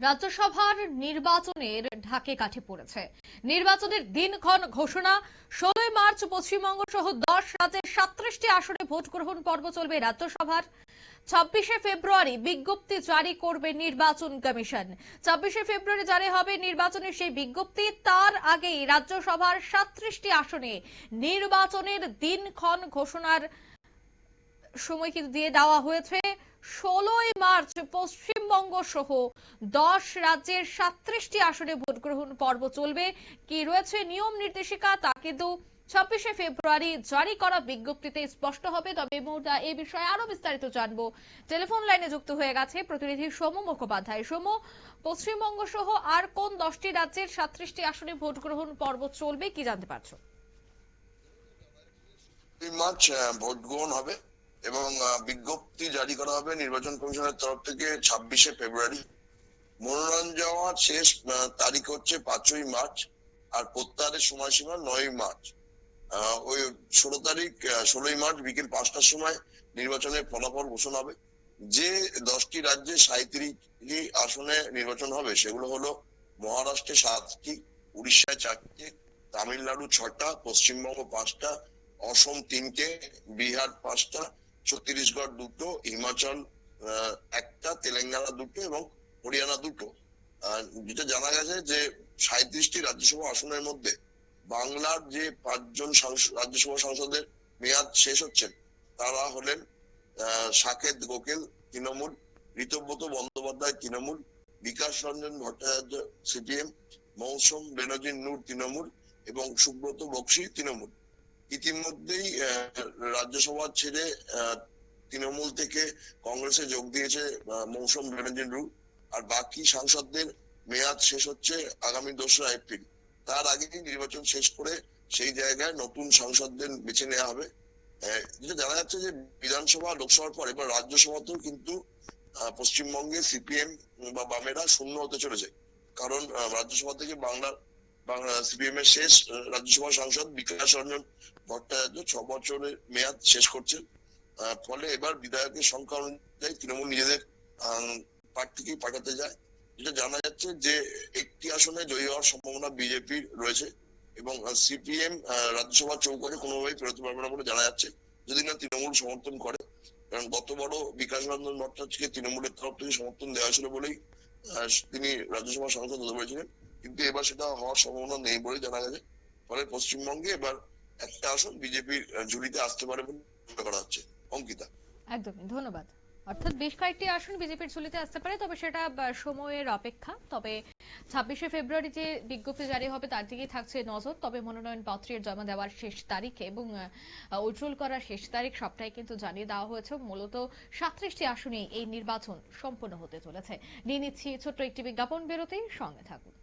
রাজ্যসভার নির্বাচনের ঢাকে কাঠি পড়েছে। নির্বাচনের দিনক্ষণ ঘোষণা। 16 মার্চ পশ্চিমবঙ্গ সহ 10 রাজ্যের 37টি আসনে ভোট গ্রহণ পর্ব চলবে রাজ্যসভার। 26শে ফেব্রুয়ারি বিজ্ঞপ্তি জারি করবে নির্বাচন কমিশন। 26শে ফেব্রুয়ারি জারি হবে নির্বাচনের সেই বিজ্ঞপ্তি। তার আগেই রাজ্যসভার 37টি আসনে নির্বাচনের দিনক্ষণ ঘোষণার সময় কিন্তু দিয়ে দেওয়া হয়েছে। 16ই মার্চ পশ্চিমবঙ্গ সহ 10 রাজ্যের 37টি আসনে ভোট গ্রহণ পর্ব চলবে। কি রয়েছে নিয়ম নির্দেশিকা তা কিন্তু 26শে ফেব্রুয়ারি জারি করা বিজ্ঞপ্তিতে স্পষ্ট হবে। তবে এই মুহূর্তে এই বিষয়ে আরো বিস্তারিত জানবো। টেলিফোন লাইনে যুক্ত হয়ে গেছে প্রতিনিধি সৌম্য মুখোপাধ্যায়। সৌম্য, পশ্চিমবঙ্গ সহ আর কোন 10টি রাজ্যের 37টি আসনে ভোট গ্রহণ পর্ব চলবে কি জানতে পারছো? মার্চ ভোট গ্রহণ হবে এবং বিজ্ঞপ্তি জারি করা হবে নির্বাচন কমিশনের তরফ থেকে 26শে ফেব্রুয়ারি। মনোনয়ন যাওয়ার শেষ তারিখ হচ্ছে 5ই মার্চ আর প্রত্যাহারের সময়সীমা 9ই মার্চ। ওই 16ই মার্চ বিকেল 5টার সময় নির্বাচনের ফলাফল ঘোষণা হবে। যে 10টি রাজ্যে 37টি আসনে নির্বাচন হবে সেগুলো হলো মহারাষ্ট্রে 7টি, উড়িষ্যায় 4টি, তামিলনাড়ু 6টা, পশ্চিমবঙ্গ 5টা, অসম 3টে, বিহার 5টা, ছত্তিশগড় 2টো, হিমাচল 1টা, তেলেঙ্গানা 2টো এবং হরিয়ানা 2টো। যেটা জানা গেছে যে 37টি রাজ্যসভা আসনের মধ্যে বাংলার যে 5জন রাজ্যসভা সাংসদের মেয়াদ শেষ হচ্ছেন তারা হলেন সাকেত গোকেল তৃণমূল, ঋতব্রত বন্দ্যোপাধ্যায় তৃণমূল, বিকাশ রঞ্জন ভট্টাচার্য সিপিএম, মৌসুম বেনজির নূর তৃণমূল এবং সুব্রত বক্সি তৃণমূল। ইতিমধ্যেই রাজ্যসভা ছেড়ে তৃণমূল থেকে কংগ্রেসে যোগ দিয়েছে মৌসুম বেনজির নূর। আর বাকি সাংসদদের মেয়াদ শেষ হচ্ছে আগামী 2রা এপ্রিল। তার আগেই নির্বাচন শেষ করে সেই জায়গায় নতুন সাংসদদের বেছে নেওয়া হবে। যেটা জানা যাচ্ছে যে বিধানসভা লোকসভার পর এবার রাজ্যসভাতেও কিন্তু পশ্চিমবঙ্গে সিপিএম বা বামেরা শূন্য হতে চলেছে। কারণ রাজ্যসভা থেকে বাংলা সিপিএম এর শেষ রাজ্যসভা সাংসদ বিকাশ রঞ্জন ভট্টাচার্য 6 বছরের মেয়াদ শেষ করছেন। ফলে এবার বিধায়কের সংখ্যা অনুযায়ী তৃণমূল নিজেদের প্রার্থীকেই পাঠাতে যায়। যেটা জানা যাচ্ছে যে একটি আসনে জয়ী হওয়ার সম্ভাবনা বিজেপির রয়েছে এবং সিপিএম রাজ্যসভা চৌকাঠে কোনোভাবেই পেরোতে পারবে না বলে জানা যাচ্ছে, যদি না তৃণমূল সমর্থন করে। কারণ গতবারও বিকাশ রঞ্জন ভট্টাচার্যকে তৃণমূলের তরফ থেকে সমর্থন দেওয়া ছিল বলেই তিনি রাজ্যসভা সাংসদ হতে পেরেছিলেন, কিন্তু এবার সেটা হওয়ার সম্ভাবনা নেই বলে জানা গেছে। ফলে পশ্চিমবঙ্গে এবার একটা আসন বিজেপির ঝুলিতে আসতে পারে বলে মনে করা হচ্ছে। অঙ্কিতা, একদমই ধন্যবাদ। অর্থাৎ বেশ কয়েকটি আসন বিজেপির ঝুলিতে আসতে পারে, তবে সেটা সময়ের অপেক্ষা। তবে 26শে ফেব্রুয়ারি যে বিজ্ঞপ্তি জারি হবে তার দিকেই থাকছে নজর। তবে মনোনয়ন পত্রের জমা দেওয়ার শেষ তারিখ এবং উজ্জ্বল করার শেষ তারিখ সবটাই কিন্তু জানিয়ে দেওয়া হয়েছে। মূলত 37টি আসনে এই নির্বাচন সম্পন্ন হতে চলেছে। নিয়ে নিচ্ছি ছোট্ট একটি বিজ্ঞাপন বিরতি, সঙ্গে থাকুন।